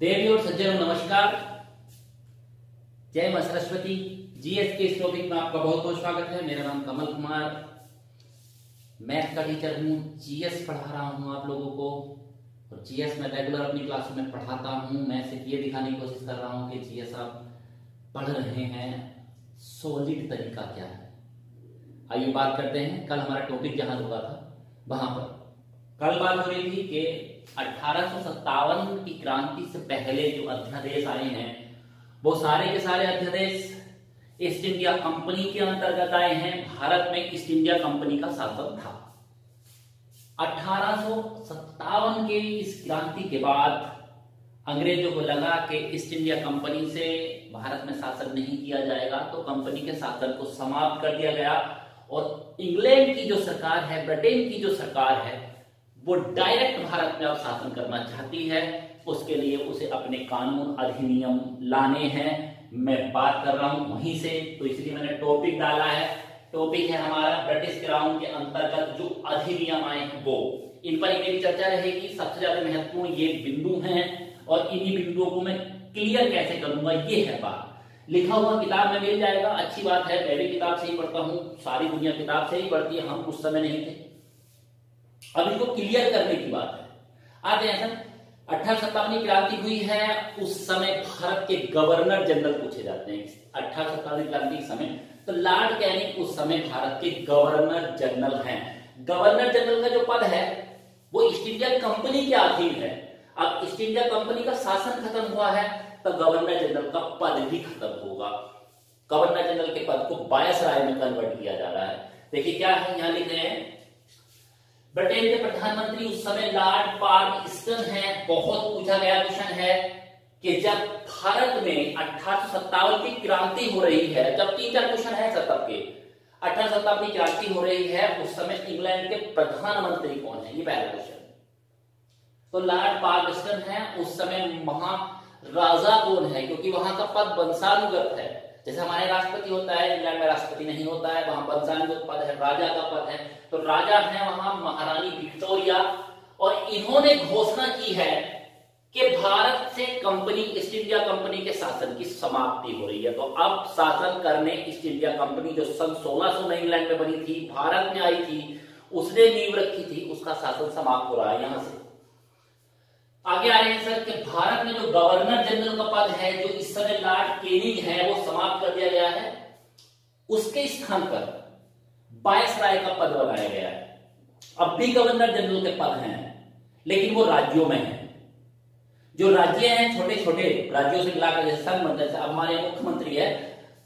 देवी और सज्जनों नमस्कार। जय मां सरस्वती। जीएस के इस टॉपिक में आपका बहुत बहुत स्वागत है। मेरा नाम कमल कुमार, मैथ का टीचर हूँ। जीएस पढ़ा रहा हूँ आप लोगों को, और जीएस में रेगुलर अपनी क्लासों में पढ़ाता हूँ। मैं सिर्फ ये दिखाने की कोशिश कर रहा हूँ कि जीएस आप पढ़ रहे हैं, सॉलिड तरीका क्या है। आइए बात करते हैं। कल हमारा टॉपिक जहां रुका था वहां पर कल बात हो रही थी कि 1857 की क्रांति से पहले जो अध्यादेश आए हैं वो सारे के सारे अध्यादेश ईस्ट इंडिया कंपनी के अंतर्गत आए हैं। भारत में ईस्ट इंडिया कंपनी का शासन था। 1857 के इस क्रांति के बाद अंग्रेजों को लगा कि ईस्ट इंडिया कंपनी से भारत में शासन नहीं किया जाएगा, तो कंपनी के शासन को समाप्त कर दिया गया। और इंग्लैंड की जो सरकार है, ब्रिटेन की जो सरकार है, वो डायरेक्ट भारत में अब शासन करना चाहती है। उसके लिए उसे अपने कानून अधिनियम लाने हैं। मैं बात कर रहा हूं वहीं से, तो इसलिए मैंने टॉपिक डाला है। टॉपिक है हमारा ब्रिटिश क्राउन के अंतर्गत जो अधिनियम आए हैं वो, इन पर मेरी चर्चा रहेगी। सबसे ज्यादा महत्वपूर्ण ये बिंदु हैं और इन्हीं बिंदुओं को मैं क्लियर कैसे करूंगा, ये है बात। लिखा हुआ किताब में मिल जाएगा, अच्छी बात है। मैं भी किताब से ही पढ़ता हूं, सारी दुनिया किताब से ही पढ़ती है, हम उस समय नहीं थे। अब इसको क्लियर करने की बात है। आते हैं सर, 1857 की क्रांति हुई है। उस समय भारत के गवर्नर जनरल पूछे जाते हैं। 1857 क्रांति के समय तो लॉर्ड कैनिंग उस समय भारत के गवर्नर जनरल हैं। गवर्नर जनरल का जो पद है वो ईस्ट इंडिया कंपनी के अधीन है। अब ईस्ट इंडिया कंपनी का शासन खत्म हुआ है तो गवर्नर जनरल का पद भी खत्म होगा। गवर्नर जनरल के पद को वायसराय में कन्वर्ट किया जा रहा है। देखिए क्या है, यहां लिख रहे हैं ब्रिटेन के प्रधानमंत्री उस समय लॉर्ड पार्मस्टन है। बहुत पूछा गया क्वेश्चन है कि जब भारत में 1857 की क्रांति हो रही है, जब 3-4 क्वेश्चन है सब के, 1857 की क्रांति हो रही है, उस समय इंग्लैंड के प्रधानमंत्री कौन है, ये पहला क्वेश्चन। तो लॉर्ड पार्मस्टन है। उस समय महाराजा कौन है, क्योंकि वहां का पद वंशानुगत है। जैसे हमारे राष्ट्रपति होता है, इंग्लैंड में राष्ट्रपति नहीं होता है, वहां वंशानुगत पद है, राजा का पद है। तो राजा है वहां महारानी विक्टोरिया। और इन्होंने घोषणा की है कि भारत से कंपनी, ईस्ट इंडिया कंपनी के शासन की समाप्ति हो रही है। तो अब शासन करने ईस्ट इंडिया कंपनी जो सन 1600 में इंग्लैंड में बनी थी, भारत में आई थी, उसने नींव रखी थी, उसका शासन समाप्त हो रहा है। यहां से आगे आ रहे हैं सर कि भारत में जो गवर्नर जनरल का पद है, जो इस समय लॉर्ड कैनिंग है, वो समाप्त कर दिया गया है। उसके स्थान पर वायसराय का पद बनाया गया है। अब भी गवर्नर जनरल के पद हैं, लेकिन वो राज्यों में है। जो राज्य हैं, छोटे छोटे राज्यों से मिलाकर, जैसे संघ मंत्री, अब हमारे मुख्यमंत्री है,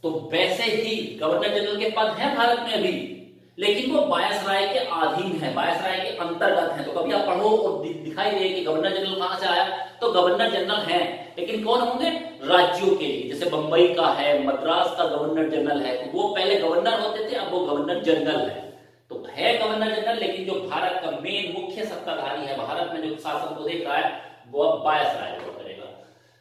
तो वैसे ही गवर्नर जनरल के पद हैं भारत में अभी, लेकिन वो वायसराय के अधीन है, वायसराय के अंतर्गत है। तो कभी आप पढ़ो और दिखाई दे कि गवर्नर जनरल कहां से आया, तो गवर्नर जनरल है, लेकिन कौन होंगे, राज्यों के। जैसे बंबई का है, मद्रास का गवर्नर जनरल है, तो वो पहले गवर्नर होते थे, अब वो गवर्नर जनरल है। तो है गवर्नर जनरल, लेकिन जो भारत का मेन मुख्य सत्ताधारी है, भारत में जो शासन को देख रहा है, वो अब वायसराय को करेगा।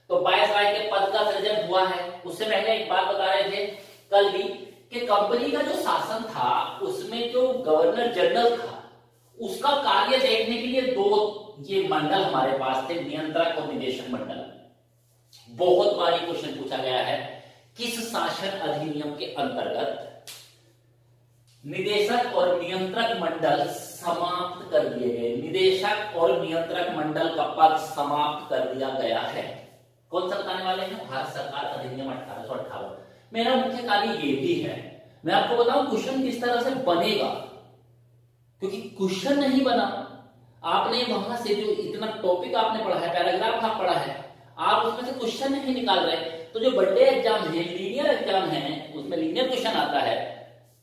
तो वायसराय के पद का सृजन हुआ है। उससे पहले एक बात बता रहे थे कल भी कि कंपनी का जो शासन था उसमें जो गवर्नर जनरल था, उसका कार्य देखने के लिए 2 ये मंडल हमारे पास थे, नियंत्रक और निदेशक मंडल। बहुत बारी क्वेश्चन पूछा गया है, किस शासन अधिनियम के अंतर्गत निदेशक और नियंत्रक मंडल समाप्त कर दिए गए। निदेशक और नियंत्रक मंडल का पद समाप्त कर दिया गया है। कौन सा बताने वाले हैं, भारत सरकार अधिनियम 1858। मेरा मुख्य कार्य ये भी है, मैं आपको बताऊं क्वेश्चन किस तरह से बनेगा, क्योंकि क्वेश्चन नहीं बना। आपने वहां से जो इतना टॉपिक आपने पढ़ा है, पैराग्राफ आप पढ़ा है, आप उसमें से क्वेश्चन नहीं निकाल रहे। तो जो बड़े एग्जाम है, लीनियर एग्जाम है, उसमें लीनियर क्वेश्चन आता है,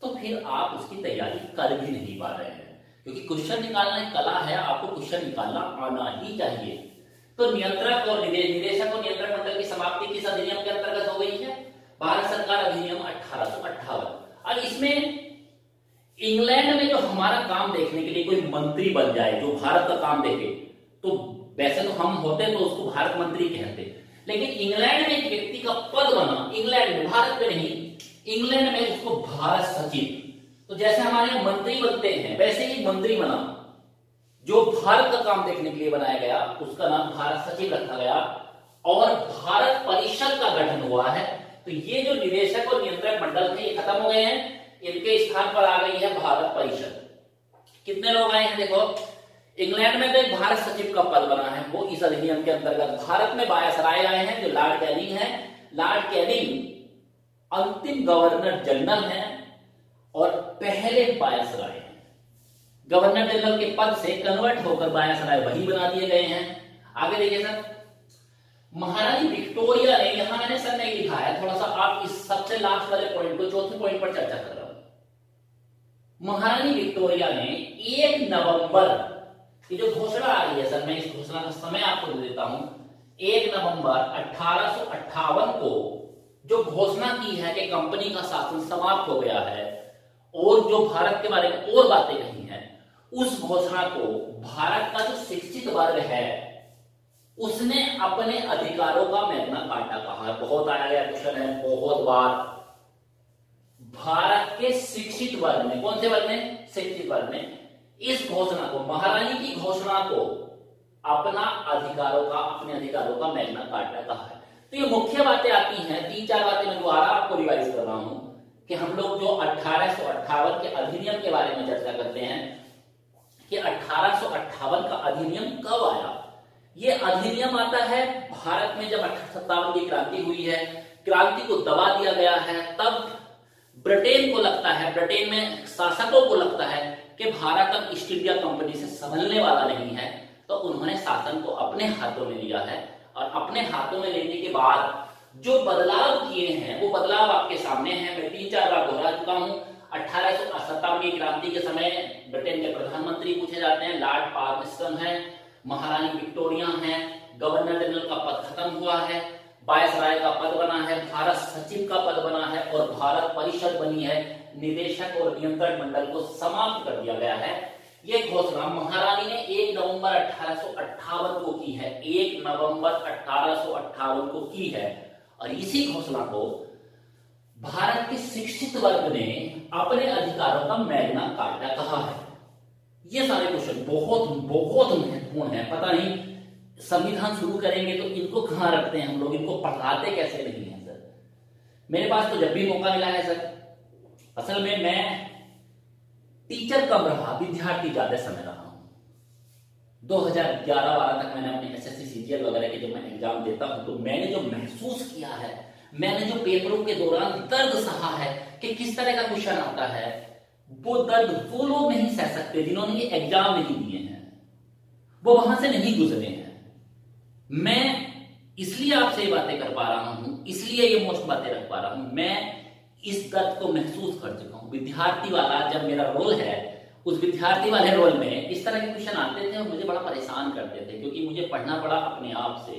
तो फिर आप उसकी तैयारी कर भी नहीं पा रहे हैं, क्योंकि क्वेश्चन निकालना एक कला है, आपको क्वेश्चन निकालना आना ही चाहिए। तो नियंत्रक और निदेशक और नियंत्रक मंडल की समाप्ति किस अधिनियम के अंतर्गत हो गई है, भारत सरकार अधिनियम 1858। अब इसमें इंग्लैंड में जो हमारा काम देखने के लिए कोई मंत्री बन जाए, जो भारत का काम देखे, तो वैसे तो हम होते तो उसको भारत मंत्री कहते, लेकिन इंग्लैंड में एक व्यक्ति का पद बना, इंग्लैंड में, भारत में नहीं, इंग्लैंड में, उसको भारत सचिव। तो जैसे हमारे यहाँ मंत्री बनते हैं, वैसे ही मंत्री बना, जो भारत का काम देखने के लिए बनाया गया, उसका नाम भारत सचिव रखा गया। और भारत परिषद का गठन हुआ है। तो ये जो निदेशक और नियंत्रक मंडल थे ये खत्म हो गए हैं, इनके स्थान पर आ गई है भारत परिषद। कितने लोग आए हैं देखो, इंग्लैंड में तो एक भारत सचिव का पद बना है, वो इस अधिनियम के अंतर्गत। भारत में वायसराय आए हैं जो लॉर्ड कैनिंग है। लॉर्ड कैनिंग अंतिम गवर्नर जनरल हैं और पहले वायसराय हैं। गवर्नर जनरल के पद से कन्वर्ट होकर वायसराय वही बना दिए गए हैं। आगे देखिए सर, महारानी विक्टोरिया ने, यहां मैंने सर नहीं लिखा है, थोड़ा सा आप इस सबसे लास्ट वाले पॉइंट को, चौथे पॉइंट पर चर्चा कर रहा हूं। महारानी विक्टोरिया ने 1 नवंबर, ये जो घोषणा आ रही है सर, मैं इस घोषणा का समय आपको दे देता हूं। 1 नवंबर 1858 को जो घोषणा की है कि कंपनी का शासन समाप्त हो गया है और जो भारत के बारे में और बातें कही हैं, उस घोषणा को भारत का जो शिक्षित वर्ग है उसने अपने अधिकारों का मैग्ना कार्टा कहा है। बहुत आया गया क्वेश्चन है, बहुत बार। भारत के शिक्षित वर्ग ने, कौन से वर्ग ने? शिक्षित वर्ग ने इस घोषणा को, महारानी की घोषणा को अपने अधिकारों का मैग्ना कार्टा कहा है। तो ये मुख्य बातें आती हैं, 3-4 बातें मैं दोबारा आपको रिवाइज कर रहा हूं कि हम लोग जो 1858 के अधिनियम के बारे में चर्चा करते हैं कि 1858 का अधिनियम कब आया। ये अधिनियम आता है भारत में जब 1857 की क्रांति हुई है, क्रांति को दबा दिया गया है। तब ब्रिटेन को लगता है, ब्रिटेन में शासकों को लगता है कि भारत अब ईस्ट इंडिया कंपनी से संभलने वाला नहीं है, तो उन्होंने शासन को अपने हाथों में लिया है। और अपने हाथों में लेने के बाद जो बदलाव किए हैं वो बदलाव आपके सामने हैं। मैं 3-4 बार दोहरा चुका हूं। 1857 की क्रांति के समय ब्रिटेन के प्रधानमंत्री पूछे जाते हैं, लॉर्ड पार्किंसन है, महारानी विक्टोरिया हैं, गवर्नर जनरल का पद खत्म हुआ है, वायसराय का पद बना है, भारत सचिव का पद बना है और भारत परिषद बनी है। निदेशक और नियंत्रण मंडल को समाप्त कर दिया गया है। ये घोषणा महारानी ने 1 नवंबर 1858 को की है, 1 नवंबर 1858 को की है। और इसी घोषणा को भारत के शिक्षित वर्ग ने अपने अधिकारों का मैग्ना कार्टा कहा है। ये सारे क्वेश्चन बहुत बहुत महत्वपूर्ण है। पता नहीं संविधान शुरू करेंगे तो इनको कहां रखते हैं हम लोग, इनको पढ़ाते कैसे नहीं है सर। मेरे पास तो जब भी मौका मिला है सर, असल में मैं टीचर कम रहा, विद्यार्थी ज्यादा समय रहा हूं। 2011-12 तक मैंने अपने एसएससी सीजीएल वगैरह के जब मैं एग्जाम देता हूं तो मैंने जो महसूस किया है, मैंने जो पेपरों के दौरान दर्द सहा है कि किस तरह का क्वेश्चन आता है, वो दर्द वो लोग नहीं सह सकते जिन्होंने ये एग्जाम नहीं दिए हैं, वो वहां से नहीं गुजरे हैं। मैं इसलिए आपसे ये बातें कर पा रहा हूं, इसलिए ये मोस्ट बातें रख पा रहा हूं। मैं इस दर्द को महसूस कर चुका हूं। विद्यार्थी वाला जब मेरा रोल है, उस विद्यार्थी वाले रोल में इस तरह के क्वेश्चन आते थे और मुझे बड़ा परेशान करते थे, क्योंकि मुझे पढ़ना पड़ा अपने आप से।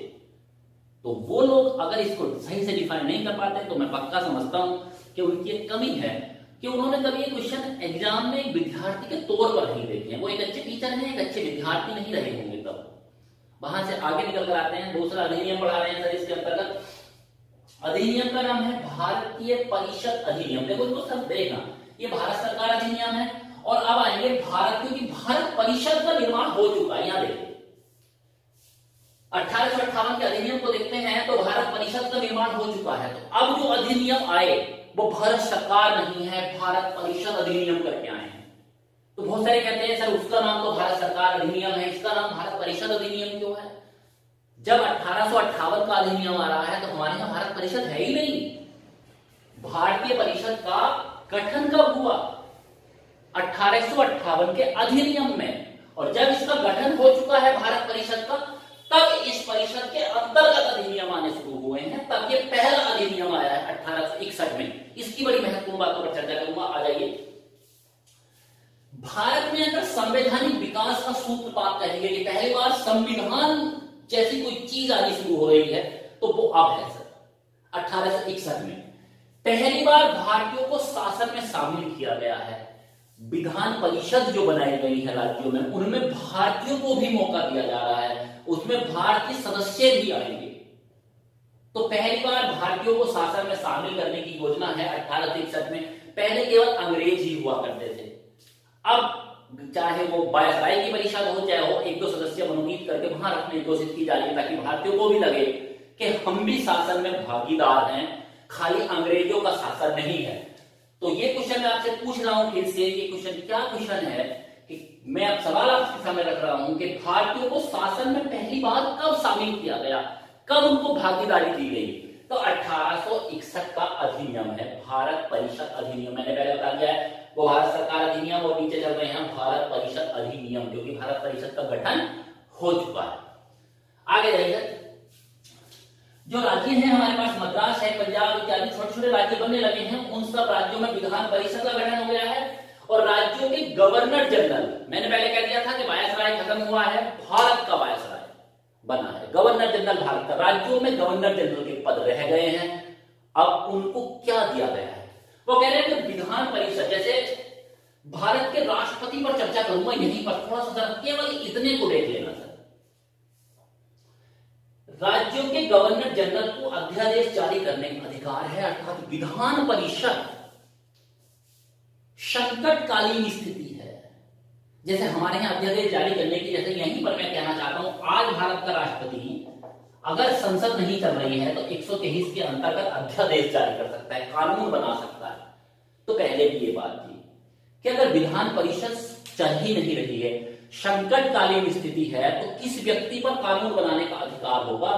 तो वो लोग अगर इसको सही से डिफाइन नहीं कर पाते तो मैं पक्का समझता हूं कि उनकी एक कमी है कि उन्होंने कभी ये क्वेश्चन एग्जाम में एक विद्यार्थी के तौर पर नहीं देखे हैं। वो एक अच्छे टीचर हैं, एक अच्छे विद्यार्थी नहीं रहे होंगे। तब वहां से आगे निकल कर आते हैं, दूसरा अधिनियम पढ़ा रहे हैं सर। इसके अंतर्गत अधिनियम का नाम है भारतीय परिषद अधिनियम। देखो इसको सब देखना, ये भारत सरकार अधिनियम है। और अब आएंगे भारत, क्योंकि भारत परिषद का निर्माण हो चुका है। यहां देखिए 1858 के अधिनियम को देखते हैं तो भारत परिषद का निर्माण हो चुका है। तो अब जो अधिनियम आए वो भारत सरकार नहीं है, भारत परिषद अधिनियम करके आए हैं। तो बहुत सारे कहते हैं सर उसका नाम तो भारत सरकार अधिनियम है, इसका नाम भारत परिषद अधिनियम क्यों है? जब 1858 का अधिनियम आ रहा है तो हमारे यहां भारत परिषद है ही नहीं। भारतीय परिषद का गठन कब हुआ? 1858 के अधिनियम में। और जब इसका गठन हो चुका है भारत परिषद का, तब इस परिषद के अंतर्गत अधिनियम आने शुरू हुए हैं। तब ये पहला अधिनियम आया है 1861 में। इसकी बड़ी महत्वपूर्ण बातों पर चर्चा करूंगा। आ जाइए, भारत में अगर संवैधानिक विकास का सूत्रपात कहेंगे कि पहली बार संविधान जैसी कोई चीज आनी शुरू हो रही है, तो वो अब है सर 1861 में। पहली बार भारतीयों को शासन में शामिल किया गया है। विधान परिषद जो बनाई गई है राज्यों में, उनमें भारतीयों को भी मौका दिया जा रहा है, उसमें भारतीय सदस्य भी आएंगे। तो पहली बार भारतीयों को शासन में शामिल करने की योजना है 1861 में। पहले केवल अंग्रेज ही हुआ करते थे। अब चाहे वो वायसराय की परिषद हो, चाहे हो 1-2 सदस्य मनोनीत करके वहां रखने की कोशिश की जा रही है, ताकि भारतीयों को भी लगे कि हम भी शासन में भागीदार हैं, खाली अंग्रेजों का शासन नहीं है। तो ये क्वेश्चन मैं आपसे पूछ रहा हूं फिर से, ये क्वेश्चन क्या क्वेश्चन है कि मैं अब सवाल आपके सामने रख रहा हूं कि भारतीयों को शासन में पहली बार कब शामिल किया गया, कब उनको भागीदारी दी गई? तो 1861 का अधिनियम है, भारत परिषद अधिनियम। मैंने पहले बता दिया है वो भारत सरकार अधिनियम, और नीचे चल रहे हैं भारत परिषद अधिनियम, जो कि भारत परिषद का गठन हो चुका है। आगे जाइए, जो राज्य हैं हमारे पास, मद्रास है, पंजाब इत्यादि छोटे छोटे राज्य बनने लगे हैं, उन सब राज्यों में विधान परिषद का गठन हो गया है। और राज्यों के गवर्नर जनरल, मैंने पहले कह दिया था कि वायसराय खत्म हुआ है, भारत का वायसराय बना है, गवर्नर जनरल भारत का। राज्यों में गवर्नर जनरल के पद रह गए हैं। अब उनको क्या दिया गया है? वो कह रहे हैं कि विधान परिषद, जैसे भारत के राष्ट्रपति पर चर्चा करूंगा यहीं पर, थोड़ा सा केवल इतने को देख लेना सर। राज्यों के गवर्नर जनरल को अध्यादेश जारी करने का अधिकार है, अर्थात विधान परिषद संकटकालीन स्थिति है। जैसे हमारे यहां अध्यादेश जारी करने की, जैसे यहीं पर मैं कहना चाहता हूं, आज भारत का राष्ट्रपति अगर संसद नहीं चल रही है तो 123 के अंतर्गत अध्यादेश जारी कर सकता है, कानून बना सकता है। तो पहले भी ये बात थी कि अगर विधान परिषद चल ही नहीं रही है, संकटकालीन स्थिति है, तो किस व्यक्ति पर कानून बनाने का अधिकार होगा?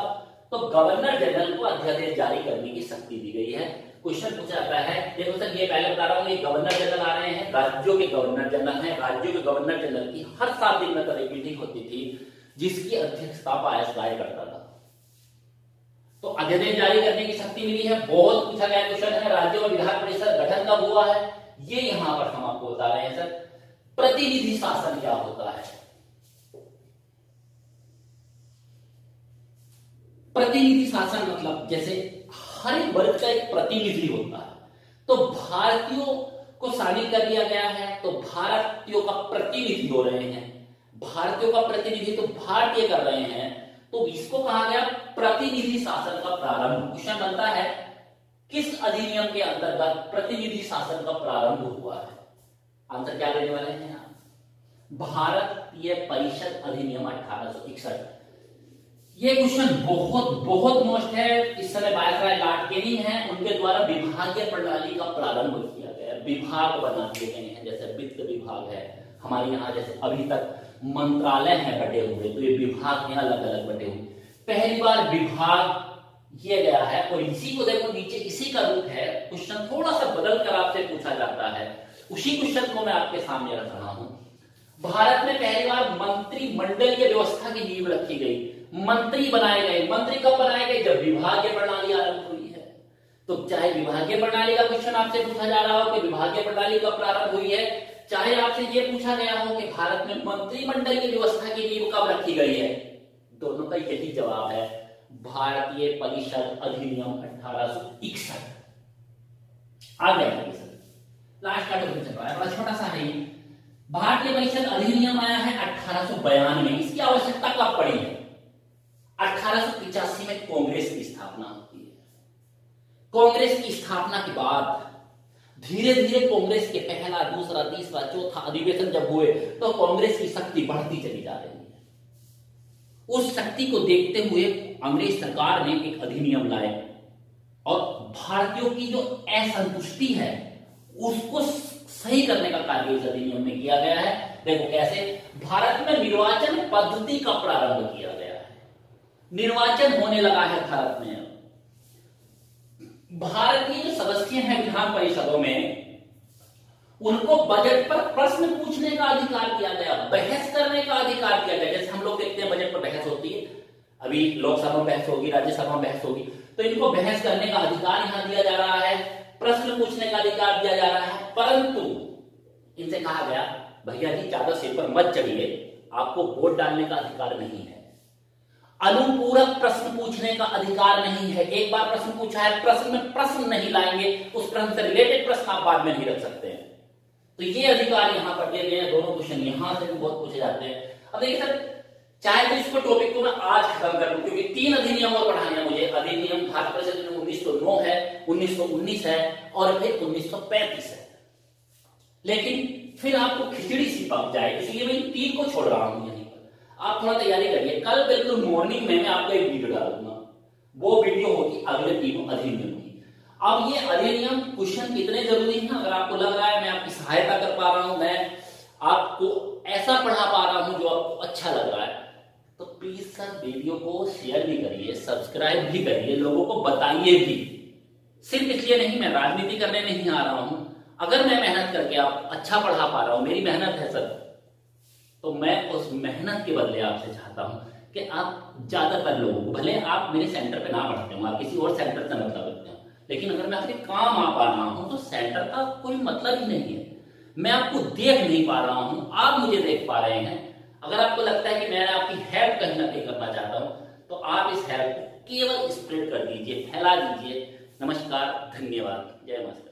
तो गवर्नर जनरल को अध्यादेश जारी करने की शक्ति दी गई है। क्वेश्चन पूछा जाता है, देखो सर ये पहले बता रहा हूं, ये गवर्नर जनरल आ रहे हैं, राज्यों के गवर्नर जनरल हैं। राज्यों के गवर्नर जनरल की हर 7 दिन में तो एक मीटिंग होती थी, जिसकी अध्यक्षता वायसराय करता था। तो अध्यादेश जारी करने की शक्ति मिली है। बहुत पूछा गया क्वेश्चन है, राज्यों में विधान परिषद गठन कब हुआ है, ये यहां पर हम आपको बता रहे हैं सर। प्रतिनिधि शासन क्या होता है? प्रतिनिधि शासन मतलब जैसे हर एक वर्ग का एक प्रतिनिधि होता है, तो भारतीयों को शामिल कर लिया गया है, तो भारतीयों का प्रतिनिधि हो रहे हैं, भारतीयों का प्रतिनिधि तो भारतीय कर रहे हैं, तो इसको कहा गया प्रतिनिधि शासन का प्रारंभ। क्वेश्चन बनता है किस अधिनियम के अंतर्गत प्रतिनिधि शासन का प्रारंभ हुआ है? आंसर क्या देने वाले हैं आप? भारतीय परिषद अधिनियम 1861। ये क्वेश्चन बहुत बहुत मोस्ट है। इस समय वायसराय लॉर्ड कैनिंग हैं, उनके द्वारा विभागीय प्रणाली का प्रारंभ किया गया, विभाग बना दिए गए हैं। जैसे वित्त विभाग है हमारे यहाँ, जैसे अभी तक मंत्रालय हैं बटे हुए, तो ये विभाग हैं अलग अलग बटे हुए। पहली बार विभाग किया गया है, और इसी को देखो नीचे इसी का रूप है। क्वेश्चन थोड़ा सा बदल कर आपसे पूछा जाता है, उसी क्वेश्चन को मैं आपके सामने रख रहा हूं। भारत में पहली बार मंत्रिमंडलीय व्यवस्था की नींव रखी गई, मंत्री बनाए गए। मंत्री कब बनाए गए? जब विभागीय प्रणाली आरंभ हुई है। तो चाहे विभागीय प्रणाली का क्वेश्चन आपसे पूछा जा रहा हो कि विभागीय प्रणाली कब प्रारंभ हुई है, चाहे आपसे यह पूछा गया हो कि भारत में मंत्रिमंडलीय व्यवस्था की नींव कब रखी गई है, दोनों का यही जवाब है, भारतीय परिषद अधिनियम 1861। आ गया लास्ट का टॉपिक चल रहा है, बड़ा छोटा सा है। भारतीय परिषद अधिनियम आया है 1892 में। इसकी आवश्यकता कब पड़ी है? 1885 में कांग्रेस की स्थापना होती है। कांग्रेस की स्थापना के बाद धीरे धीरे कांग्रेस के पहला, दूसरा, तीसरा, चौथा अधिवेशन जब हुए, तो कांग्रेस की शक्ति बढ़ती चली जा रही है। उस शक्ति को देखते हुए अंग्रेज सरकार ने एक अधिनियम लाए, और भारतीयों की जो असंतुष्टि है उसको सही करने का कार्य इस अधिनियम में किया गया है। देखो कैसे, भारत में निर्वाचन पद्धति का प्रारंभ किया गया है। निर्वाचन होने लगा है भारत में। भारतीय जो सदस्य हैं विधान परिषदों में, उनको बजट पर प्रश्न पूछने का अधिकार दिया गया, बहस करने का अधिकार दिया गया। जैसे हम लोग देखते हैं बजट पर बहस होती है, अभी लोकसभा में बहस होगी, राज्यसभा में बहस होगी, तो इनको बहस करने का अधिकार यहां दिया जा रहा है, प्रश्न पूछने का अधिकार दिया जा रहा है। परंतु इनसे कहा गया, भैया जी ज्यादा सिर पर मत चढ़िए, आपको वोट डालने का अधिकार नहीं है, अनुपूरक प्रश्न पूछने का अधिकार नहीं है। एक बार प्रश्न पूछा है, प्रश्न में प्रश्न नहीं लाएंगे, उस प्रश्न से रिलेटेड प्रश्न आप बाद में नहीं रख सकते हैं। तो ये अधिकार यहां पर दिए गए हैं। दोनों क्वेश्चन यहां से भी बहुत पूछे जाते हैं। अब देखिए सर, चाहे तो इसको टॉपिक को मैं आज खत्म कर लूं, क्योंकि 3 अधिनियम और पढ़ाने हैं मुझे। अधिनियम भारत परिषद 1909 है, 1919 है, और फिर 1935 है। लेकिन फिर आपको खिचड़ी सी पक जाए, इसलिए मैं इन 3 को छोड़ रहा हूं यहीं पर। आप थोड़ा तैयारी करिए, कल बिल्कुल मॉर्निंग में मैं आपको एक वीडियो डालूंगा, वो वीडियो होगी अगले 3 अधिनियम की। अब ये अधिनियम क्वेश्चन कितने जरूरी हैं, अगर आपको लग रहा है मैं आपकी सहायता कर पा रहा हूं, मैं आपको ऐसा पढ़ा पा रहा हूं जो आपको अच्छा लग रहा है, तो प्लीज सर वीडियो को शेयर भी करिए, सब्सक्राइब भी करिए, लोगों को बताइए भी। सिर्फ इसलिए नहीं, मैं राजनीति करने नहीं आ रहा हूं, अगर मैं मेहनत करके आप अच्छा पढ़ा पा रहा हूं, मेरी मेहनत है सर, तो मैं उस मेहनत के बदले आपसे चाहता हूं कि आप ज्यादातर लोगों को, भले आप मेरे सेंटर पे ना पढ़ते हो, आप किसी और सेंटर से मतलब रखते हो, लेकिन अगर मैं आपके काम आ पा रहा हूं तो सेंटर का कोई मतलब ही नहीं है। मैं आपको देख नहीं पा रहा हूं, आप मुझे देख पा रहे हैं। अगर आपको लगता है कि मैं आपकी हेल्प कहीं ना कहीं करना चाहता हूं, तो आप इस हेल्प को केवल स्प्रेड कर दीजिए, फैला दीजिए। नमस्कार, धन्यवाद, जय माता।